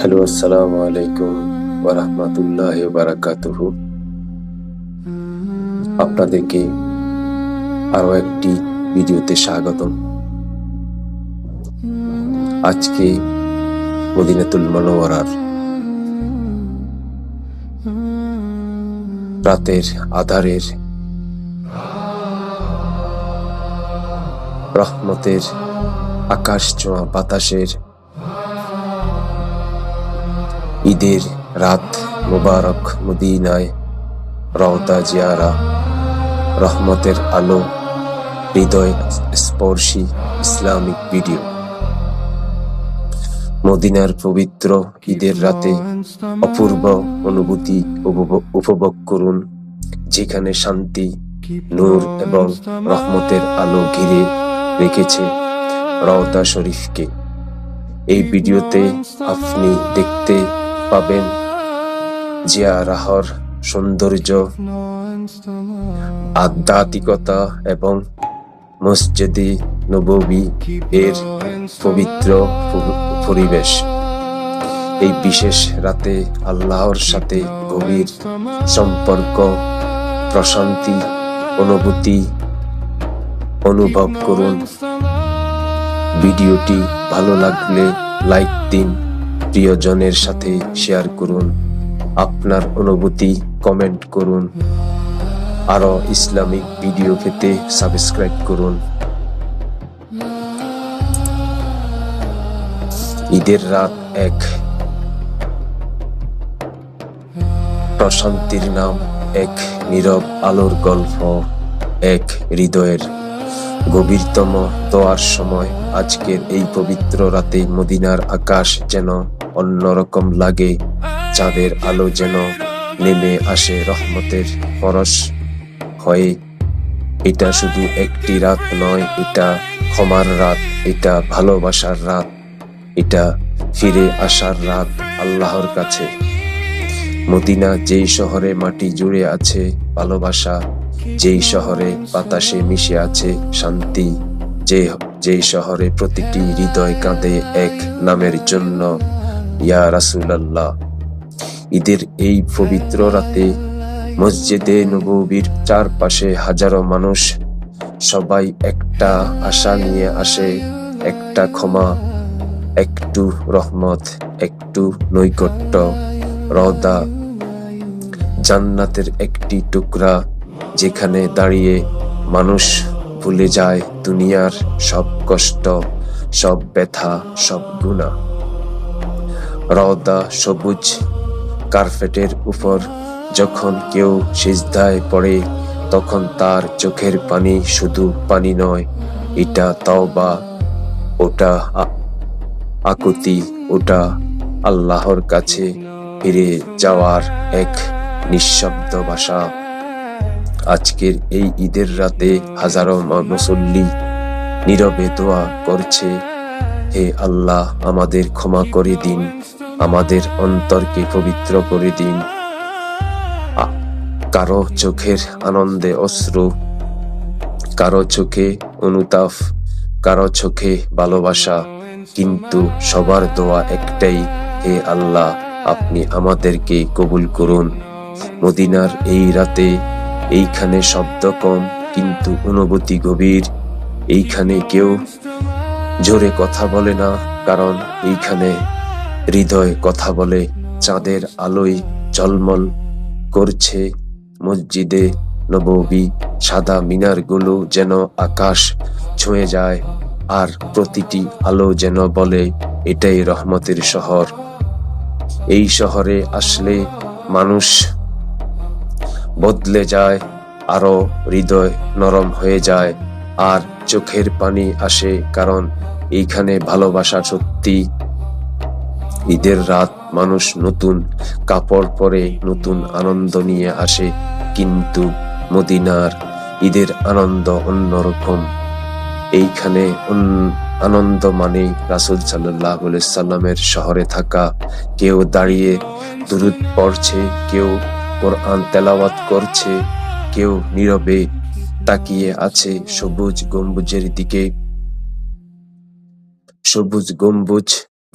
Hello, আসসালামু আলাইকুম ওয়া রাহমাতুল্লাহি ওয়া বারাকাতুহু। আপনাদেরকে আরো একটি ভিডিওতে স্বাগতম। আজকে মদিনাতুল মুনাওয়ারার রাতের আধারের রহমতের আকাশ ছোঁয়া বাতাসের ঈদের রাত মুবারক মদিনায় রওজা জিয়ারা, রহমতের আলো, হৃদয় স্পর্শী ইসলামিক ভিডিও। মদিনার পবিত্র ঈদের রাতে অপূর্ব অনুভূতি উপভোগ করুন, যেখানে শান্তি, নূর এবং রহমতের আলো ঘিরে রেখেছে রওজা শরীফকে। এই ভিডিওতে আপনি দেখতে পাবেন জিয়ারাহর সৌন্দর্য, আধ্যাত্মিকতা এবং মসজিদে নববী এর পবিত্র পরিবেশ। এই বিশেষ রাতে আল্লাহর সাথে গভীর সম্পর্ক, প্রশান্তি অনুভূতি অনুভব করুন। ভিডিওটি ভালো লাগলে লাইক দিন, প্রিয়জনের সাথে শেয়ার করুন, আপনার অনুভূতি কমেন্ট করুন। আরো ইসলামিক ভিডিও পেতে সাবস্ক্রাইব করুন। ঈদের রাত এক প্রশান্তির নাম, এক নীরব আলোর গল্প, এক হৃদয়ের গভীরতম দোয়ার সময়। আজকের এই পবিত্র রাতে মদিনার আকাশ যেন অন্যরকম লাগে, চাঁদের আলো যেন নেমে আসে রহমতের পরশ হয়ে। এটা শুধু একটি রাত নয়, এটা ক্ষমার রাত, এটা ভালোবাসার রাত, এটা ফিরে আসার রাত আল্লাহর কাছে। মদিনা যেই শহরে মাটি জুড়ে আছে ভালোবাসা, যেই শহরে বাতাসে মিশে আছে শান্তি, যেই শহরে প্রতিটি হৃদয় কাঁদে এক নামের জন্য, ইয়া রাসূলুল্লাহ। ঈদের এই পবিত্র রাতে মসজিদে নববীর চারপাশে হাজারো মানুষ, সবাই একটা আশা নিয়ে আসে, একটা ক্ষমা, একটু রহমত, একটু নৈকট্য। রওজা জান্নাতের একটি টুকরা, যেখানে দাঁড়িয়ে মানুষ ভুলে যায় দুনিয়ার সব কষ্ট, সব ব্যথা, সব গুনাহ। রওজা সবুজ কার্পেটের উপর যখন কেউ সিজদায় পড়ে, তখন তার চোখের পানি শুধু পানি নয়, এটা তওবা, ওটা আকুতি, ওটা আল্লাহর কাছে ফিরে যাওয়ার এক নিঃশব্দ ভাষা। আজকের এই ঈদের রাতে হাজারো মুসল্লি নীরবে দোয়া করছে, হে আল্লাহ, আমাদের ক্ষমা করে দিন, আমাদের অন্তরকে পবিত্র করে দিন। কারো চোখের আনন্দে অশ্রু, কারো চোখে অনুতাপ, কারো চোখে ভালোবাসা, কিন্তু সবার দোয়া একটাই, হে আল্লাহ, আপনি আমাদেরকে কবুল করুন। মদিনার এই রাতে এইখানে শব্দ কম, কিন্তু অনুভূতি গভীর। এইখানে কেউ জোরে কথা বলে না, কারণ এইখানে হৃদয় কথা বলে। চাঁদের আলোয় ঝলমল করছে মসজিদে নববী, সাদা মিনারগুলো যেন আকাশ ছুঁয়ে যায়, আর প্রতিটি আলো যেন বলে, এটাই রহমতের শহর। এই শহরে আসলে মানুষ বদলে যায়, আরো হৃদয় নরম হয়ে যায়, আর চোখের পানি আসে, কারণ এইখানে ভালোবাসা সত্যি। ঈদের রাত মানুষ নতুন কাপড় পরে নতুন আনন্দ নিয়ে আসে, কিন্তু মদিনার ঈদের আনন্দ অন্যরকম। এইখানে আনন্দ মানে রাসূল সাল্লাল্লাহু আলাইহি সাল্লামের শহরে থাকা। কেউ দাঁড়িয়ে দুরূদ পড়ছে, কেউ কোরআন তেলাওয়াত করছে, কেউ নীরবে তাকিয়ে আছে সবুজ গম্বুজের দিকে। সবুজ গম্বুজ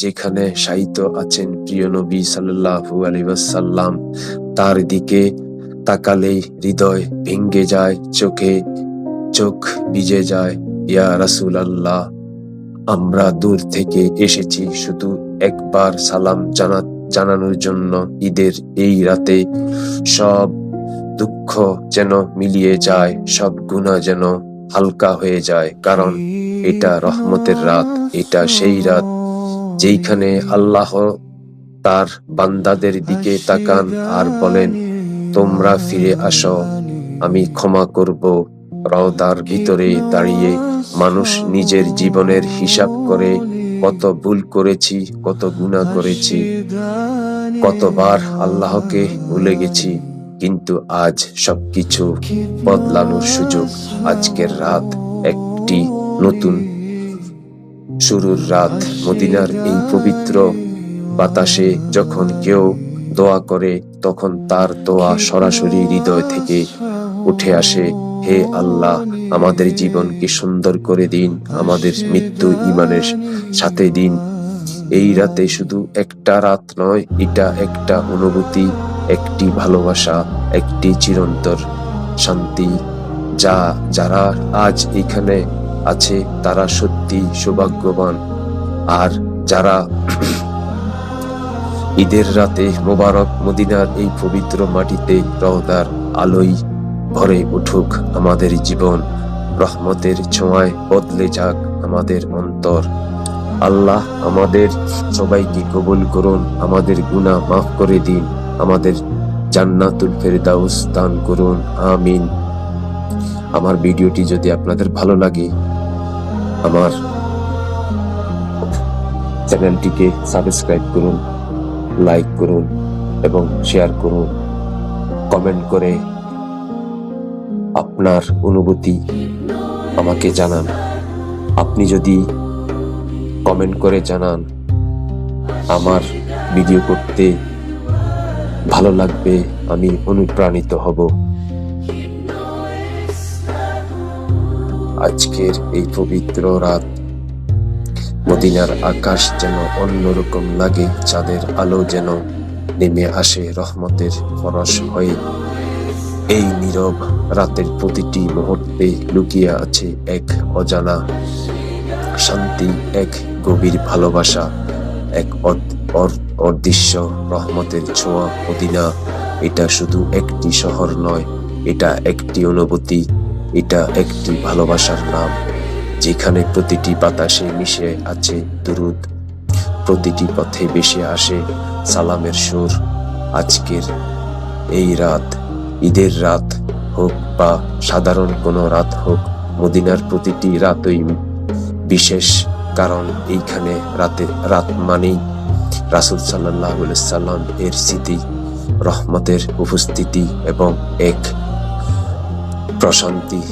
যেখানে শায়িত আছেন প্রিয় নবী সাল্লাল্লাহু আলাইহি ওয়াসাল্লাম, তার দিকে তাকালেই হৃদয় ভেঙে যায়, চোখ ভিজে যায়। ইয়া রাসূলুল্লাহ, আমরা দূর থেকে এসেছি শুধু একবার সালাম জানানোর জন্য। ঈদের এই রাতে সব দুঃখ যেন মিলিয়ে যায়, সব গুনাহ যেন হালকা হয়ে যায়, কারণ এটা রহমতের রাত। এটা সেই রাত যেইখানে আল্লাহ তার বান্দাদের দিকে তাকান আর বলেন, তোমরা ফিরে আসো, আমি ক্ষমা করব। রওদার ভিতরে দাঁড়িয়ে মানুষ নিজের জীবনের হিসাব করে, কত ভুল করেছি, কত গুনাহ করেছি, কতবার আল্লাহকে ভুলে গেছি, কিন্তু আজ সবকিছু বদলানোর সুযোগ। আজকের রাত একটি নতুন শুরুর রাত। মদিনার এই পবিত্র বাতাসে যখন কেউ দোয়া করে, তখন তার দোয়া সরাসরি হৃদয় থেকে উঠে আসে। হে আল্লাহ, আমাদের জীবনকে সুন্দর করে দিন, আমাদের মৃত্যু ঈমানের সাথে দিন। এই রাতে শুধু একটা রাত নয়, এটা একটা অনুভূতি, একটি ভালোবাসা, একটি চিরন্তর শান্তি। যারা আজ এখানে আছে তারা সত্যি সৌভাগ্যবান। আর যারা ঈদের রাতে মোবারক মদিনার এই পবিত্র মাটিতে রওদার আলোয় ভরে উঠুক আমাদের জীবন, রহমতের ছোঁয়ায় বদলে যাক আমাদের অন্তর। আল্লাহ আমাদের সবাইকে কবুল করুন, আমাদের গুনাহ মাফ করে দিন, আমাদের জান্নাতুল ফেরদাউস দান করুন, আমিন। আমার ভিডিওটি যদি আপনাদের ভালো লাগে, আমার চ্যানেলটিকে সাবস্ক্রাইব করুন, লাইক করুন এবং শেয়ার করুন। কমেন্ট করে আপনার অনুভূতি আমাকে জানান। আপনি যদি কমেন্ট করে জানান, আমার ভিডিও করতে ভালো লাগবে, আমি অনুপ্রাণিত হব। আজকের এই পবিত্র রাত মদিনার আকাশ যেন অন্যরকম লাগে, চাঁদের আলো যেন নেমে আসে রহমতের পরশ হয়ে। এই নীরব রাতের প্রতিটি মুহূর্তে লুকিয়ে আছে এক অজানা শান্তি, এক গভীর ভালোবাসা, এক অদৃশ্য রহমতের ছোঁয়া। মদিনা এটা শুধু একটি শহর নয়, এটা একটি অনুভূতি, এটা একটি ভালোবাসার নাম, যেখানে প্রতিটি বাতাসে মিশে আছে দুরুদ, প্রতিটি পথে ভেসে আসে সালামের সুর। আজকের এই রাত, ঈদের রাত হোক বা সাধারণ কোনো রাত হোক, মদিনার প্রতিটি রাতই বিশেষ, কারণ এইখানে রাত মানেই রাসূল সাল্লাল্লাহু আলাইহি সাল্লাম এর স্মৃতি, রহমতের উপস্থিতি এবং এক প্রশান্তি।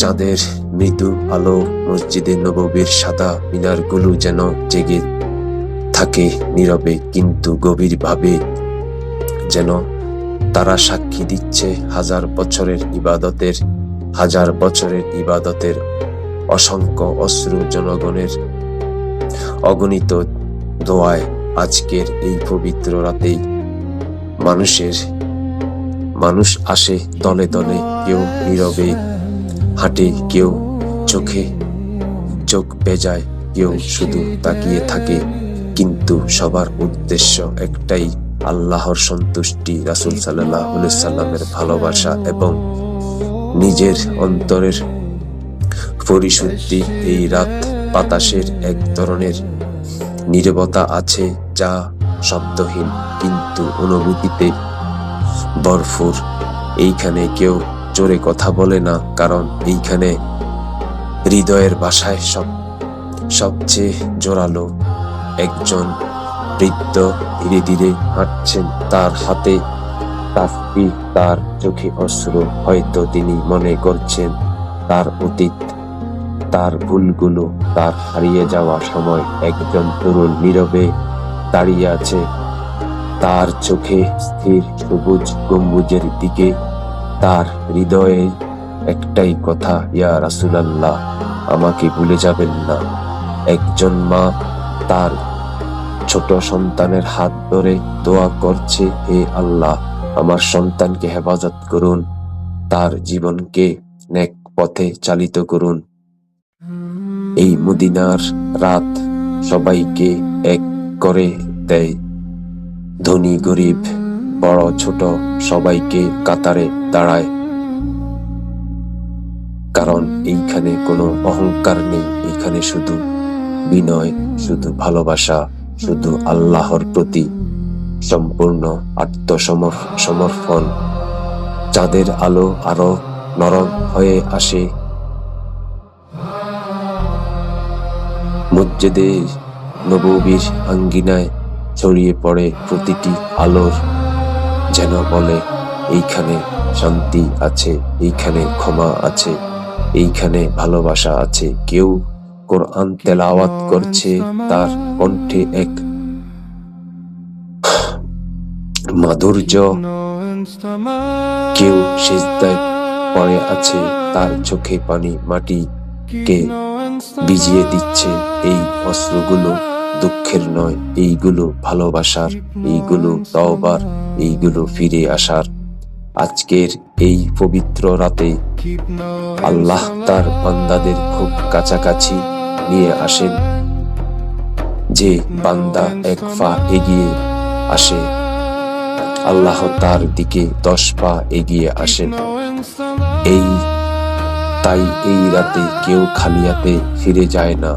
চাঁদের মৃদু আলো, মসজিদে নববীর সাদা মিনারগুলো যেন জেগে থাকে নীরবে কিন্তু গভীরভাবে, যেন তারা সাক্ষী দিচ্ছে হাজার বছরের ইবাদতের, অসংখ্য অশ্রু জনগণের অগণিত দোয়ায়। আজকের এই পবিত্র রাতেই মানুষ আসে দলে দলে, কেউ নীরবে হাঁটে, কেউ চোখ ভেজায়, কেউ শুধু তাকিয়ে থাকে, কিন্তু সবার উদ্দেশ্য একটাই, আল্লাহর সন্তুষ্টি, রাসূল সাল্লাল্লাহু আলাইহি সাল্লামের ভালোবাসা এবং নিজের অন্তরের পরিশুদ্ধি। এই রাত বাতাসের এক ধরনের নীরবতা আছে যা শব্দহীন কিন্তু অনুভূতিতে ভরপুর। এইখানে কেউ জোরে কথা বলে না, কারণ এইখানে হৃদয়ের ভাষায় সবচেয়ে জোরালো। একজন বৃদ্ধ ধীরে ধীরে হাঁটছেন, তার হাতে তাসবিহ, তার চোখে অশ্রু। হয়তো তিনি মনে করছেন তার অতীত, তার ভুলগুলো, তার হারিয়ে যাওয়া সময়। একজন তরুণ নীরবে দাঁড়িয়ে আছে, তার চোখে স্থির সবুজ গম্বুজের দিকে, তার হৃদয়ে একটাই কথা, ইয়া রাসূলুল্লাহ, আমাকে ভুলে যাবেন না। একজন মা তার ছোট সন্তানের হাত ধরে দোয়া করছে, হে আল্লাহ, আমার সন্তানকে হেফাজত করুন, তার জীবনকে নেক পথে চালিত করুন। এই মদিনার রাত সবাইকে এক করে দেয়। ধনী গরিব, বড় ছোট সবাইকে কাতারে দাঁড়ায়। কারণ এইখানে কোনো অহংকার নেই, এইখানে শুধু বিনয়, শুধু ভালোবাসা, শুধু আল্লাহর প্রতি সম্পূর্ণ আত্মসমর্পণ। চাঁদের আলো আরো নরম হয়ে আসে। মসজিদে নববীর আঙ্গিনায় ছড়িয়ে পড়ে প্রতিটি আলোর, যেন বলে এইখানে শান্তি আছে, এইখানে ক্ষমা আছে, এইখানে ভালোবাসা আছে। কেউ কোরআন তেলাওয়াত করছে, তার কণ্ঠে এক মাধুর্য। কেউ সিজদায় পড়ে আছে, তার চোখে পানি মাটিকে ভিজিয়ে দিচ্ছে। এই অশ্রুগুলো দুঃখের নয়, এইগুলো ভালোবাসার, এইগুলো তওবার, এইগুলো ফিরে আসার। আজকের এই পবিত্র রাতে আল্লাহ তার বান্দাদের খুব কাছাকাছি নিয়ে আসেন। যে বান্দা এক পা এগিয়ে আসে, আল্লাহ তার দিকে 10 পা এগিয়ে আসেন। তাই এই রাতে কেউ খালি হাতে ফিরে যায় না।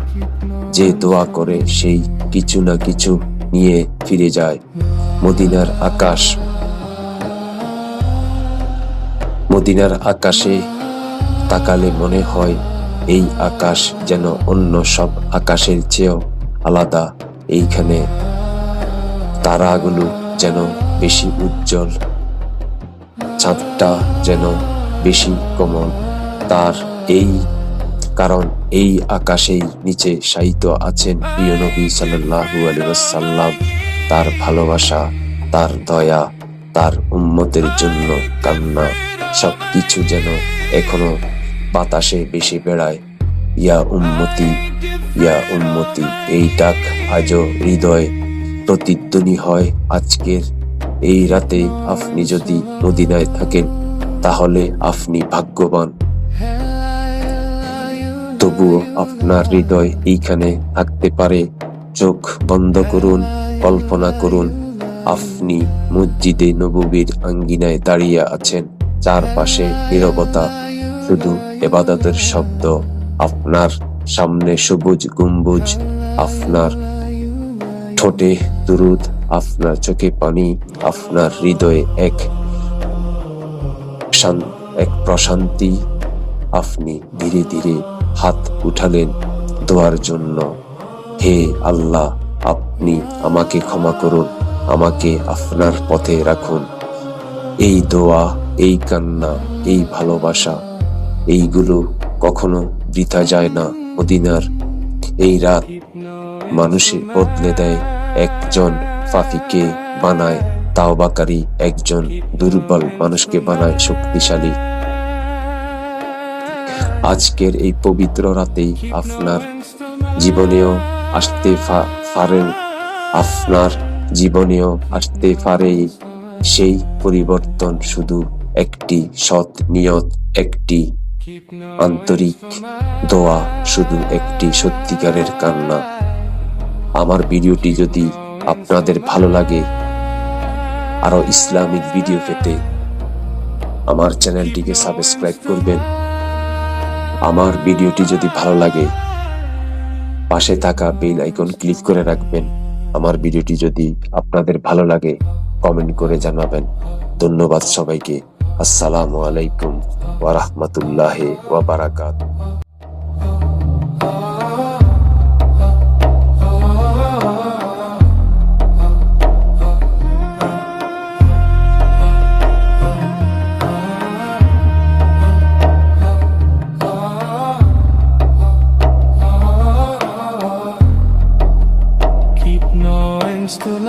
যে দোয়া করে সেই কিছু না কিছু নিয়ে ফিরে যায়। মদিনার আকাশে তাকালে মনে হয় এই আকাশ যেন অন্য সব আকাশের চেয়েও আলাদা। এইখানে তারাগুলো যেন বেশি উজ্জ্বল, চাঁদটা যেন বেশি কোমল। তার এই কারণ এই আকাশেই নিচে শায়িত আছেন প্রিয় নবী সাল্লাল্লাহু আলাইহি ওয়াসাল্লাম। তার ভালোবাসা, তার দয়া, তার উম্মতের জন্য কান্না, সবকিছু যেন এখনো বাতাসে ভেসে বেড়ায়। ইয়া উম্মতি, ইয়া উম্মতি, এই ডাক আজও হৃদয়ে প্রতিধ্বনি হয়। আজকের এই রাতে আপনি যদি মদিনায় থাকেন, তাহলে আপনি ভাগ্যবান। তবুও আপনার হৃদয় এইখানে থাকতে পারে। চোখ বন্ধ করুন, কল্পনা করুন আপনি মসজিদে নববীর আঙ্গিনায় দাঁড়িয়ে আছেন। চারপাশে নীরবতা, শুধু ইবাদতের শব্দ। আপনার সামনে সবুজ গম্বুজ, আপনার ঠোঁটে দুরুদ, আপনার চোখে পানি, আপনার হৃদয়ে এক প্রশান্তি। আপনি ধীরে ধীরে হাত উঠালেন দোয়ার জন্য। হে আল্লাহ, আপনি আমাকে ক্ষমা করুন, আমাকে আপনার পথে রাখুন। এই দোয়া, এই কান্না, এই ভালোবাসা, এইগুলো কখনো বৃথা যায় না। মদিনার এই রাত মানুষের বদলে দেয়। একজন পাপীকে বানায় তাওবাকারী, একজন দুর্বল মানুষকে বানায় শক্তিশালী। আজকের এই পবিত্র রাতেই আপনার জীবনেও আসতে পারেন, আপনার জীবনেও আসতে পারে সেই পরিবর্তন। শুধু একটি সৎ নিয়ত, একটি আন্তরিক দোয়া, শুধু একটি সত্যিকারের কান্না। আমার ভিডিওটি যদি আপনাদের ভালো লাগে, আরো ইসলামিক ভিডিও পেতে আমার চ্যানেলটিকে সাবস্ক্রাইব করবেন। আমার ভিডিওটি যদি ভালো লাগে, পাশে থাকা বেল আইকন ক্লিক করে রাখবেন। আমার ভিডিওটি যদি আপনাদের ভালো লাগে, কমেন্ট করে জানাবেন। ধন্যবাদ সবাইকে। আসসালামু আলাইকুম ওয়া রাহমাতুল্লাহি ওয়া বারাকাতুহু। Keep knowing still